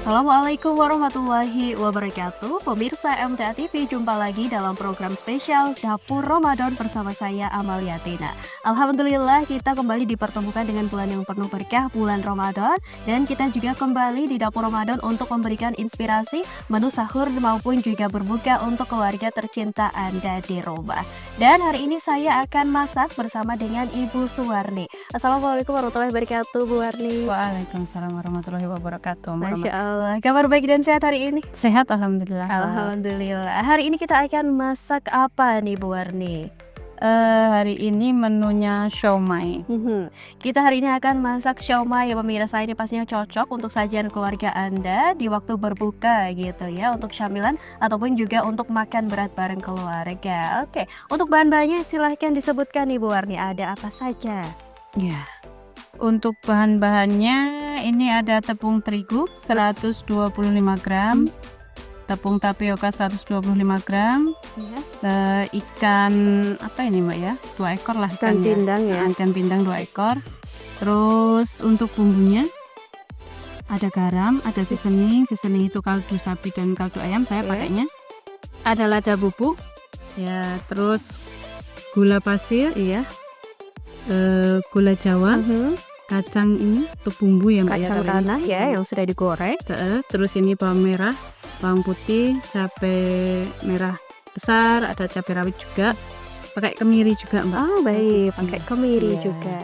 Assalamualaikum warahmatullahi wabarakatuh. Pemirsa MTA TV, jumpa lagi dalam program spesial Dapur Ramadan bersama saya Amalia Tina. Alhamdulillah kita kembali dipertemukan dengan bulan yang penuh berkah, bulan Ramadan. Dan kita juga kembali di Dapur Ramadan untuk memberikan inspirasi menu sahur maupun juga berbuka untuk keluarga tercinta Anda di rumah. Dan hari ini saya akan masak bersama dengan Ibu Suwarni. Assalamualaikum warahmatullahi wabarakatuh, Bu Warni. Waalaikumsalam warahmatullahi wabarakatuh. Masya Allah, kabar baik dan sehat hari ini? Sehat alhamdulillah. Alhamdulillah. Hari ini kita akan masak apa nih, Bu Warni? Hari ini menunya siomay. Kita hari ini akan masak siomay ya pemirsa. Ini pastinya cocok untuk sajian keluarga Anda di waktu berbuka gitu ya, untuk camilan ataupun juga untuk makan berat bareng keluarga. Oke, untuk bahan-bahannya silahkan disebutkan nih Bu Warni, ada apa saja? Ya. Untuk bahan-bahannya ini ada tepung terigu 125 gram, tepung tapioka 125 gram, ikan apa ini Mbak ya? 2 ekor lah Ikan pindang ya. Ikan pindang 2 ekor. Terus untuk bumbunya ada garam, ada seasoning itu kaldu sapi dan kaldu ayam saya pakainya. Ada lada bubuk. Ya, terus gula pasir, gula Jawa, kacang ini untuk bumbu ya Mbak, Kacang tanah ya yang sudah digoreng. Terus ini bawang merah, bawang putih, cabai merah besar, ada cabai rawit juga, pakai kemiri juga Mbak. Oh baik, pakai kemiri Iya. juga.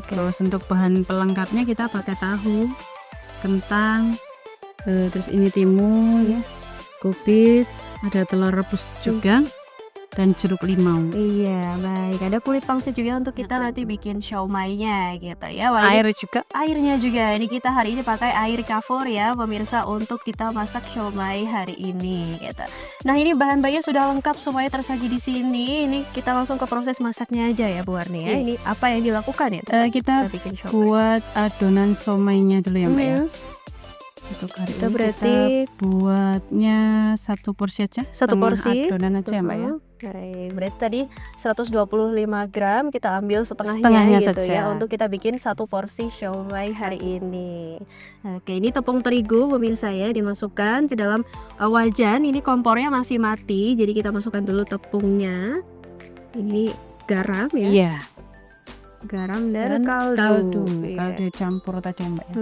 Terus untuk bahan pelengkapnya kita pakai tahu, kentang, terus ini timun, kubis, ada telur rebus juga, dan jeruk limau. Iya baik, ada kulit pangsit juga untuk kita nanti bikin siomaynya gitu ya. Wah, Air juga. airnya juga, ini kita hari ini pakai air kafur ya pemirsa untuk kita masak siomay hari ini gitu. Nah ini bahan-bahannya sudah lengkap semuanya tersaji di sini. Ini kita langsung ke proses masaknya aja ya Bu Warni ya. Iya. Ini apa yang dilakukan ya? Kita bikin siomay. buat adonan somaynya dulu ya Mbak ya. Untuk hari Kita ini berarti kita buatnya 1 porsi aja, satu setengah porsi adonan aja ya Mbak ya. Baik, berarti tadi 125 gram kita ambil Setengahnya gitu saja. ya untuk kita bikin 1 porsi siomay hari ini. Oke, ini tepung terigu pemirsa ya, dimasukkan ke dalam wajan. Ini kompornya masih mati, jadi kita masukkan dulu tepungnya. Ini garam ya. Iya. Garam dan kaldu. Kaldu Iya. campur tadi ya Mbak ya.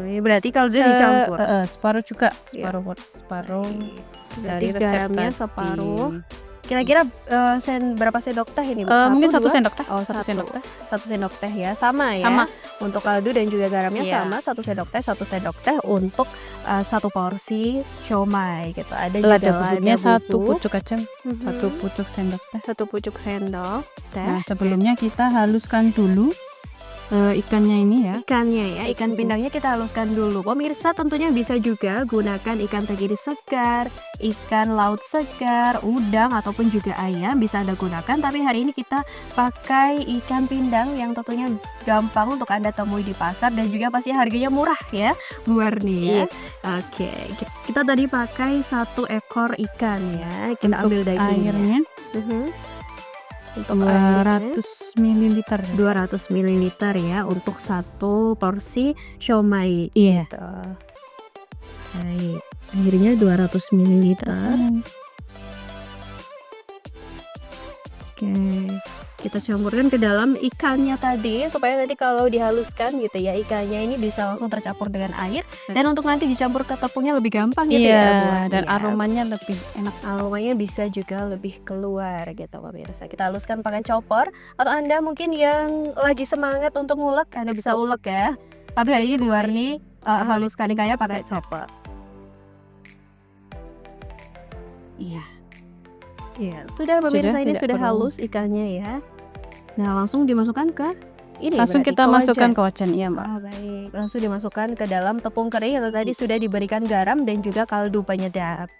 Ya, berarti kaldu dicampur. Separuh juga, separuh Berarti dari resep garamnya tadi. separuh. Kira-kira berapa sendok teh ini? Bu? Mungkin 1 2? sendok teh. Oh, 1 sendok teh. 1 sendok teh ya, sama ya. Sama. Untuk kaldu dan juga garamnya Iya. sama, 1 sendok teh, 1 sendok teh untuk 1 porsi siomay gitu. Ada juga Lada bubuknya 1 bubuk. pucuk aja, 1 pucuk sendok teh. 1 pucuk sendok teh. Nah, sebelumnya kita haluskan dulu ikannya ini ya. Ikannya ya, ikan pindangnya kita haluskan dulu. Pemirsa tentunya bisa juga gunakan ikan tenggiri segar, ikan laut segar, udang ataupun juga ayam bisa Anda gunakan. Tapi hari ini kita pakai ikan pindang yang tentunya gampang untuk Anda temui di pasar dan juga pasti harganya murah ya, Bu Warni ya. Oke, kita tadi pakai 1 ekor ikan ya. Kita Untuk ambil dagingnya. airnya Untuk airnya 200 ml. 200 ml ya untuk 1 porsi siomay. Iya. Gitu. Baik, airnya 200 ml. Oke, kita campurkan ke dalam ikannya tadi supaya nanti kalau dihaluskan gitu ya, ikannya ini bisa langsung tercampur dengan air, dan untuk nanti dicampur ke tepungnya lebih gampang gitu ya, Bu Iya, Warni dan ya. aromanya lebih enak. Aromanya bisa juga lebih keluar gitu pemirsa. Kita haluskan pakai chopper, atau Anda mungkin yang lagi semangat untuk ngulek, Anda bisa ulek ya. Tapi hari ini Bu Warni haluskan ikannya pakai chopper. Iya. Iya, sudah pemirsa, ini tidak sudah perlu. halus ikannya ya. Nah, langsung dimasukkan ke ini Langsung berarti kita ke masukkan wajan. ke wajan, iya Mbak. Ah, baik, langsung dimasukkan ke dalam tepung kering yang tadi sudah diberikan garam dan juga kaldu penyedap.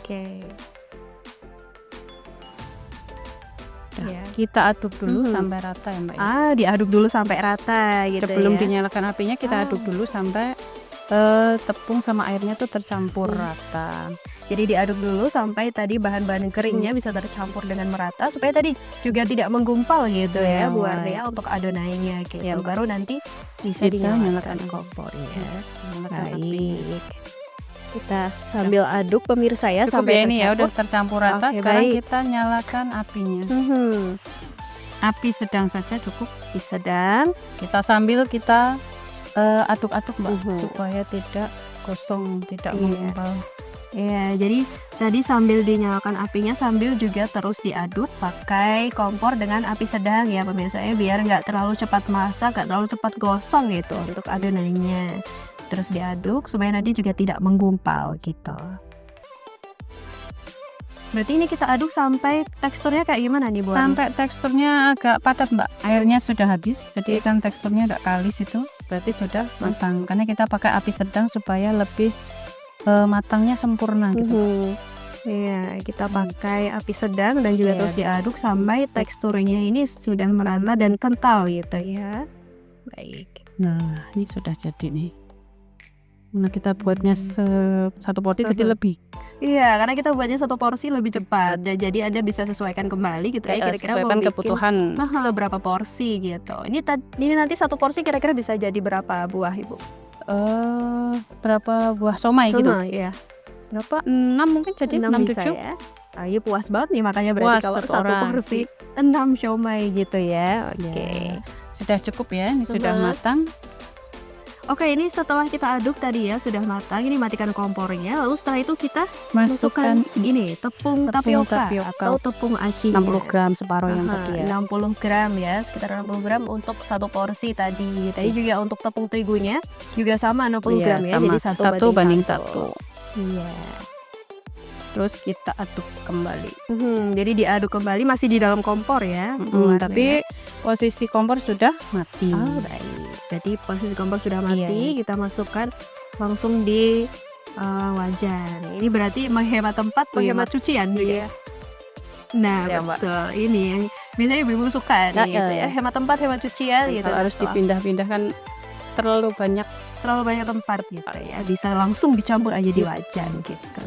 Oke. Nah, Ya. kita aduk dulu Mhm. sampai rata ya Mbak ya. Diaduk dulu sampai rata gitu Sebelum ya. dinyalakan apinya kita Ah. aduk dulu sampai tepung sama airnya tuh tercampur rata. Jadi diaduk dulu sampai tadi bahan-bahan keringnya bisa tercampur dengan merata supaya tadi juga tidak menggumpal gitu ya Bu Warni ya untuk adonannya gitu. Ya, Baru nanti bisa kita dinyalakan nyalakan kompornya. Nyalakan api. Baik. Kita sambil aduk pemirsa ya Cukup sampai ya ini ya udah tercampur. tercampur rata. Oke, Sekarang baik. kita nyalakan apinya. Api sedang saja cukup. Di sedang. Kita sambil kita aduk-aduk Mbak, Mhm. supaya tidak gosong, tidak Iya. menggumpal. Ya, jadi tadi sambil dinyalakan apinya sambil juga terus diaduk pakai kompor dengan api sedang ya pemirsa ya biar nggak terlalu cepat masak, nggak terlalu cepat gosong gitu untuk adonannya. Terus diaduk supaya nanti juga tidak menggumpal gitu. Berarti ini kita aduk sampai teksturnya kayak gimana nih Bu Warni? Sampai teksturnya agak padat Mbak, airnya sudah habis, jadi kan teksturnya agak kalis itu, berarti sudah matang. Karena kita pakai api sedang supaya lebih matangnya sempurna gitu. Iya, kita pakai api sedang dan juga Iya. terus diaduk sampai teksturnya ini sudah merata dan kental gitu ya. Baik. Nah, ini sudah jadi nih. Nah, kita buatnya satu porsi jadi lebih. Iya, karena kita buatnya satu porsi lebih cepat dan jadi Anda bisa sesuaikan kembali gitu ya kira-kira mau Sesuaikan bikin kebutuhan. berapa porsi gitu. Ini nanti satu porsi kira-kira bisa jadi berapa buah Ibu? Berapa buah somai gitu? Iya. Berapa? 6 mungkin jadi 6 6 bisa 7. ya. Iya puas banget nih makanya berarti Puas kalau satu satu orang. porsi 6 siomay gitu ya. Oke. Ya. Sudah cukup ya, ini sudah matang. Oke, ini setelah kita aduk tadi ya sudah matang, ini matikan kompornya. Lalu setelah itu kita masukkan Masukkan ini tepung tapioka tapioka. atau tepung aci 60 gram separuh yang tadi ya. 60 gram ya, sekitar 60 gram untuk satu porsi tadi. Tadi juga untuk tepung terigunya juga sama 60 Iya, gram ya, sama. jadi Satu banding satu. Iya. Terus kita aduk kembali. Jadi diaduk kembali masih di dalam kompor ya. Bu Warni ya. Tapi posisi kompor sudah mati. Oh, baik. Berarti posisi kompor sudah mati, Iya. kita masukkan langsung di wajan. Ini berarti menghemat tempat, menghemat cucian juga. Iya. Nah, Iya, Mbak. betul. Ini yang biasanya ibu-ibu suka Nah, nih, gitu ya. Hemat tempat, hemat cucian gitu. Kalau harus Setelah dipindah-pindah kan terlalu banyak. terlalu banyak tempat gitu ya. Bisa langsung dicampur aja di wajan gitu.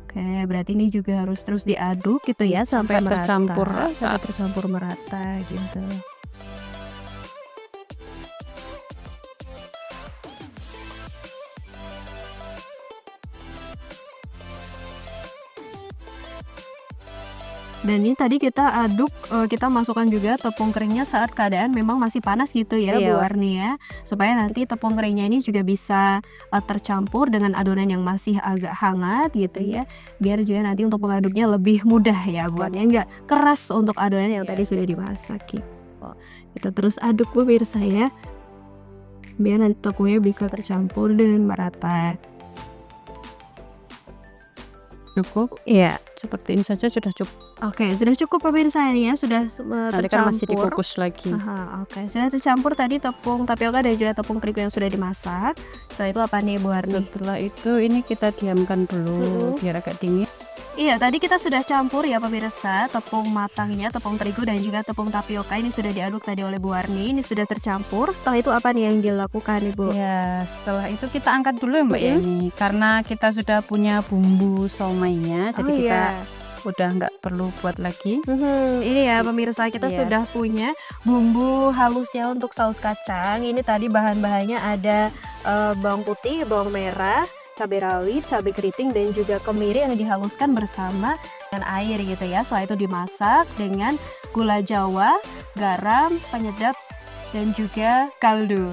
Oke, berarti ini juga harus terus diaduk gitu ya sampai Sampai merata. tercampur rata. Sampai tercampur merata gitu. Dan ini tadi kita aduk, kita masukkan juga tepung keringnya saat keadaan memang masih panas gitu ya Iya. Bu Warni ya. Supaya nanti tepung keringnya ini juga bisa tercampur dengan adonan yang masih agak hangat gitu ya. Biar juga nanti untuk mengaduknya lebih mudah ya buatnya nggak keras untuk adonan yang tadi sudah dimasak gitu. Kita terus aduk pemirsa ya. Biar nanti tepungnya bisa tercampur dengan merata. Cukup. Iya. Seperti ini saja sudah cukup. Oke, sudah cukup pemirsa ini ya, sudah Nanti kan masih tercampur. dikukus lagi. Oke, sudah tercampur tadi tepung tapioka dan juga tepung terigu yang sudah dimasak. Setelah itu apa nih Bu Warni? Setelah itu ini kita diamkan dulu biar agak dingin. Iya, tadi kita sudah campur ya pemirsa, tepung matangnya, tepung terigu dan juga tepung tapioka ini sudah diaduk tadi oleh Bu Warni. Ini sudah tercampur. Setelah itu apa nih yang dilakukan Ibu? Ya, setelah itu kita angkat dulu ya Mbak ya ini. Karena kita sudah punya bumbu somainya, jadi kita udah nggak perlu buat lagi. Ini ya pemirsa, kita Iya. sudah punya bumbu halusnya untuk saus kacang. Ini tadi bahan-bahannya ada bawang putih, bawang merah, cabai rawit, cabai keriting dan juga kemiri yang dihaluskan bersama dengan air gitu ya. Setelah itu dimasak dengan gula jawa, garam, penyedap dan juga kaldu.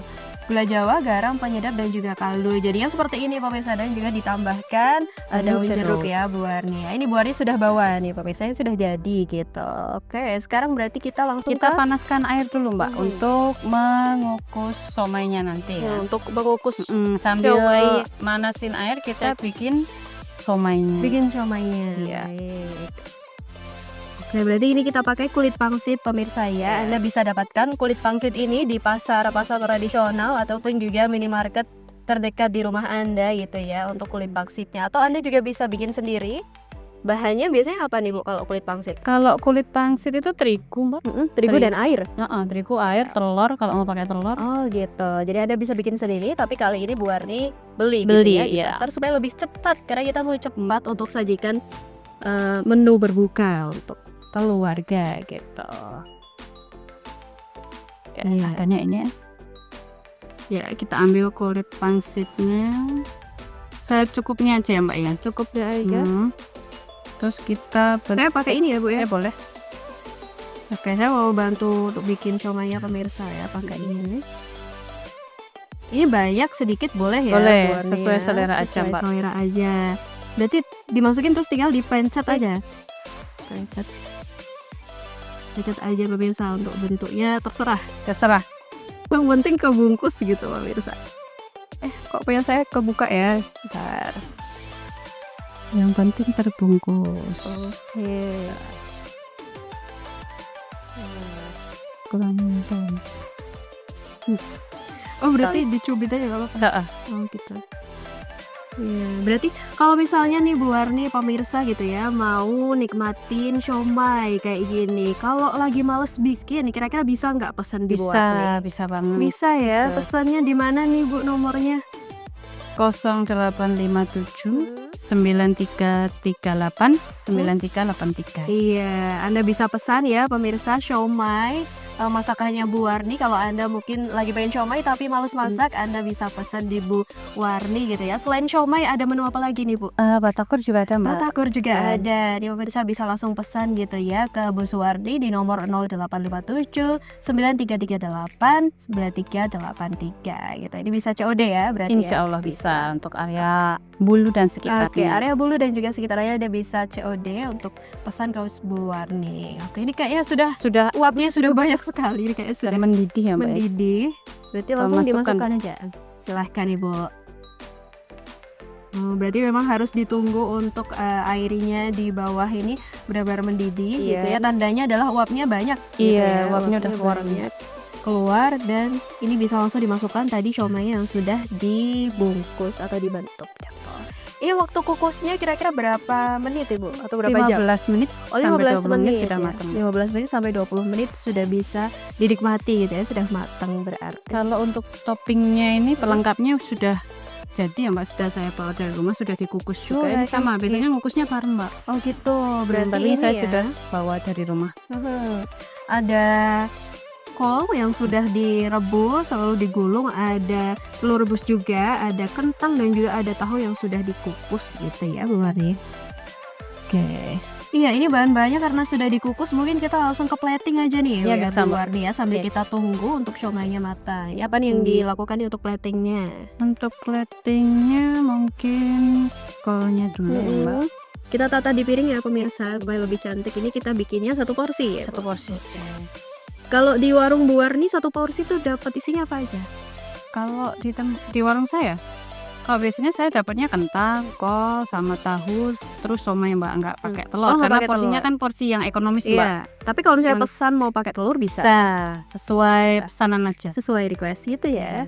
Gula jawa, garam, penyedap dan juga kaldu. Jadinya seperti ini pemirsa dan juga ditambahkan daun jeruk ya Bu Warni. Ini Bu Warni sudah bawa nih pemirsa, sudah jadi gitu. Oke, sekarang berarti kita langsung Kita panaskan air dulu Mbak untuk mengukus somainya nanti ya. untuk mengukus Sambil Siomay. manasin air kita bikin somainya. bikin siomay-nya. Iya. Baik. Oke, berarti ini kita pakai kulit pangsit pemirsa ya. Anda bisa dapatkan kulit pangsit ini di pasar-pasar tradisional ataupun juga minimarket terdekat di rumah Anda gitu ya untuk kulit pangsitnya. Atau Anda juga bisa bikin sendiri Bahannya biasanya apa nih Bu kalau kulit pangsit? Kalau kulit pangsit itu terigu, Mbak. Terigu Terigu. dan air. Terigu, air, telur kalau mau pakai telur. Oh gitu. Jadi Anda bisa bikin sendiri, tapi kali ini Bu Warni beli gitu Beli, ya di iya. pasar supaya lebih cepat karena kita mau cepat untuk sajikan menu berbuka untuk Keluarga gitu. Ya, Iya. adanya ini. Ya, kita ambil kulit pangsitnya. Saya cukupnya aja ya, Mbak ya. cukupnya aja. Terus kita Saya pakai ini ya Bu ya. boleh. Oke, saya mau bantu untuk bikin siomaynya pemirsa ya pakai ini. Ini banyak sedikit boleh ya? Boleh, Bu Warni sesuai ya? selera aja, Sesuai Mbak. selera aja. Berarti dimasukin terus tinggal di pencet aja. Pencet aja pemirsa, untuk bentuknya terserah. Terserah. Yang penting kebungkus gitu pemirsa. Kok punya saya kebuka ya? Bentar. Yang penting terbungkus. Oke. Kurang mungkin. Oh berarti dicubit aja nggak apa-apa? Heeh. Oh gitu. Iya, berarti kalau misalnya nih Bu Warni pemirsa gitu ya mau nikmatin siomay kayak gini, kalau lagi males bikin kira-kira bisa nggak pesan di Bu Warni? Bisa banget. Bisa ya, Bisa. pesannya di mana nih Bu nomornya? 0857 9338 9383. Iya, Anda bisa pesan ya pemirsa siomay masakannya Bu Warni. Kalau Anda mungkin lagi pengen siomay tapi males masak, Anda bisa pesan di Bu Warni gitu ya. Selain siomay ada menu apa lagi nih Bu? Batagor juga ada, Mbak. Batagor juga ada. Nih pemirsa bisa langsung pesan gitu ya ke Bu Suwardi di nomor 0857 9338 9383 gitu. Ini bisa COD ya berarti Insya ya. Allah bisa untuk area Bulu dan sekitarnya. Oke, area Bulu dan juga sekitarnya ada bisa COD untuk pesan ke Bu Warni. Oke, ini kayaknya sudah uapnya sudah banyak sekali. Ini kayaknya sudah mendidih ya, Mbak. mendidih. Berarti Kita langsung masukkan. dimasukkan aja. Silahkan Ibu. Berarti memang harus ditunggu untuk airnya di bawah ini benar-benar mendidih Iya. gitu ya. Tandanya adalah uapnya banyak gitu Iya, ya. uapnya udah keluar. banyak keluar dan ini bisa langsung dimasukkan tadi siomaynya yang sudah dibungkus atau dibentuk. Ini waktu kukusnya kira-kira berapa menit Ibu? Atau berapa jam? 15 menit Oh, sampai 15 20 menit menit sudah ya. matang. 15 menit sampai 20 menit sudah bisa dinikmati gitu ya, sudah matang berarti. Kalau untuk toppingnya ini pelengkapnya sudah jadi ya, Mbak, sudah saya bawa dari rumah, sudah dikukus juga. Ini sama, biasanya ngukusnya bareng, Mbak. Oh gitu, berarti Tapi ini saya ya. sudah bawa dari rumah. Ada kol yang sudah direbus lalu digulung, ada telur rebus juga, ada kentang dan juga ada tahu yang sudah dikukus gitu ya Bu Warni. Oke. Iya, ini bahan-bahannya karena sudah dikukus, mungkin kita langsung ke plating aja nih Iya, ya bisa, Bu Mbak. Warni ya, sambil Oke. kita tunggu untuk siomaynya matang. Ini apa nih yang dilakukan nih untuk platingnya? Untuk platingnya mungkin kolnya dulu ya, Mbak. Kita tata di piring ya pemirsa supaya lebih cantik. Ini kita bikinnya satu porsi ya. Satu porsi aja. Kalau di warung Bu Warni satu porsi itu dapat isinya apa aja? Kalau di warung saya, kalau biasanya saya dapatnya kentang, kol, sama tahu, terus somai, Mbak, nggak pakai telur. Oh, nggak Karena pakai porsinya telur. kan porsi yang ekonomis, Mbak. Iya. Tapi kalau misalnya Cuman- pesan mau pakai telur bisa. Bisa, sesuai pesanan aja. Sesuai request gitu ya.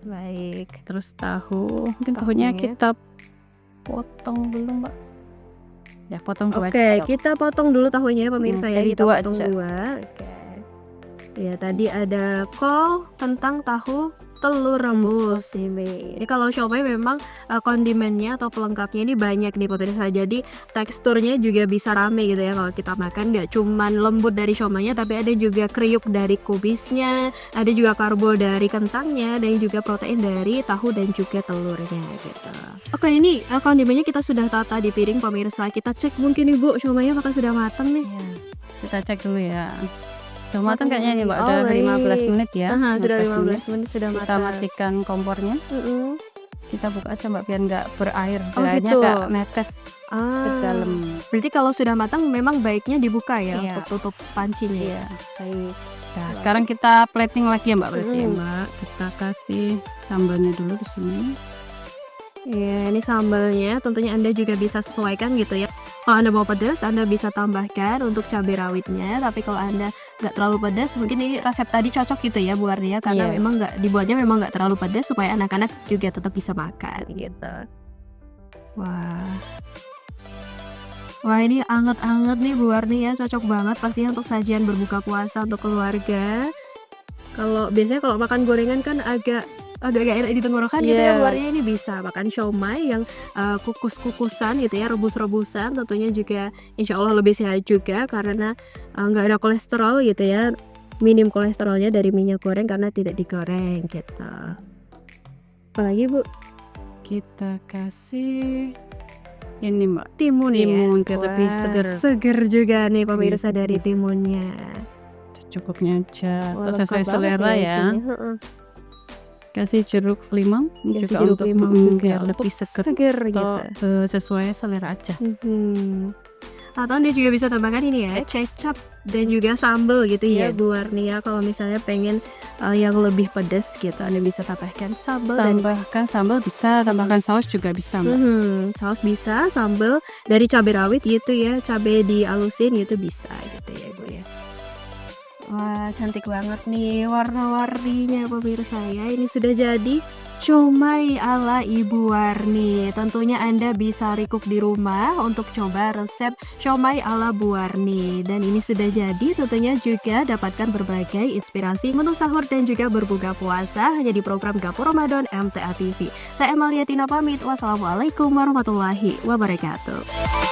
Baik. Terus tahu, mungkin tahunya Tahunya. kita potong dulu, Mbak. Ya, potong dua Oke, aja. kita potong dulu tahunya ya pemirsa ya. jadi Kita dua potong aja. dua. Oke. Ya, tadi ada kol, kentang, tahu, telur rebus ini. Ini kalau siomay memang kondimennya atau pelengkapnya ini banyak nih pemirsa. Jadi teksturnya juga bisa rame gitu ya kalau kita makan. Nggak cuman lembut dari siomaynya, tapi ada juga kriuk dari kubisnya, ada juga karbo dari kentangnya, dan juga protein dari tahu dan juga telurnya gitu. Oke, ini kondimennya kita sudah tata di piring pemirsa. Kita cek mungkin Ibu siomaynya apakah sudah matang nih. Iya. Kita cek dulu ya. Sudah matang kayaknya nih, Mbak. Oh, Udah baik. 15 menit ya. Aha, sudah 15 15 menit sudah Kita matang. matikan kompornya. Kita buka aja, Mbak, biar nggak berair. Oh, Airnya gitu. nggak netes ke dalam. Berarti kalau sudah matang memang baiknya dibuka ya Iya. untuk tutup pancinya. Iya. Baik. Nah, sekarang kita plating lagi ya, Mbak, berarti ya, Mm. Mbak. Kita kasih sambalnya dulu di sini. Ya, ini sambalnya tentunya Anda juga bisa sesuaikan gitu ya. Kalau Anda mau pedas, Anda bisa tambahkan untuk cabai rawitnya. Tapi kalau Anda nggak terlalu pedas, mungkin ini resep tadi cocok gitu ya Bu Warni ya. Karena Iya. memang nggak dibuatnya memang nggak terlalu pedas supaya anak-anak juga tetap bisa makan gitu. Wah. Wah, ini anget-anget nih Bu Warni ya, cocok banget pastinya untuk sajian berbuka puasa untuk keluarga. Kalau biasanya kalau makan gorengan kan agak gak enak di tenggorokan gitu ya, Bu Iya. Warni. Ini bisa makan siomay yang kukus-kukusan gitu ya, rebus-rebusan, tentunya juga insya Allah lebih sehat juga karena nggak ada kolesterol gitu ya, minim kolesterolnya dari minyak goreng karena tidak digoreng gitu. Apalagi Bu? Kita kasih ini Mbak, Timun ya? timun biar lebih Wah, seger. seger juga nih pemirsa Gitu. dari timunnya. Cukupnya aja, Wah, atau lengkap sesuai banget selera ya. isinya, heeh. Kasih jeruk limau Kasih juga jeruk untuk limau juga biar untuk lebih seger seger atau gitu. sesuai selera aja. Atau dia juga bisa tambahkan ini ya, kecap dan juga sambal gitu ya Iya. Bu Warni ya. Kalau misalnya pengen yang lebih pedas gitu, Anda bisa tambahkan sambal dan Tambahkan sambal bisa, tambahkan saus juga bisa Mbak. saus bisa, sambal dari cabai rawit gitu ya, cabai dialusin gitu bisa gitu ya Bu ya. Wah, cantik banget nih warna-warninya pemirsa ya. Ini sudah jadi siomay ala Ibu Warni. Tentunya Anda bisa recook di rumah untuk coba resep siomay ala Bu Warni. Dan ini sudah jadi, tentunya juga dapatkan berbagai inspirasi menu sahur dan juga berbuka puasa hanya di program Dapur Ramadan MTA TV. Saya Amalia Tina pamit. Wassalamualaikum warahmatullahi wabarakatuh.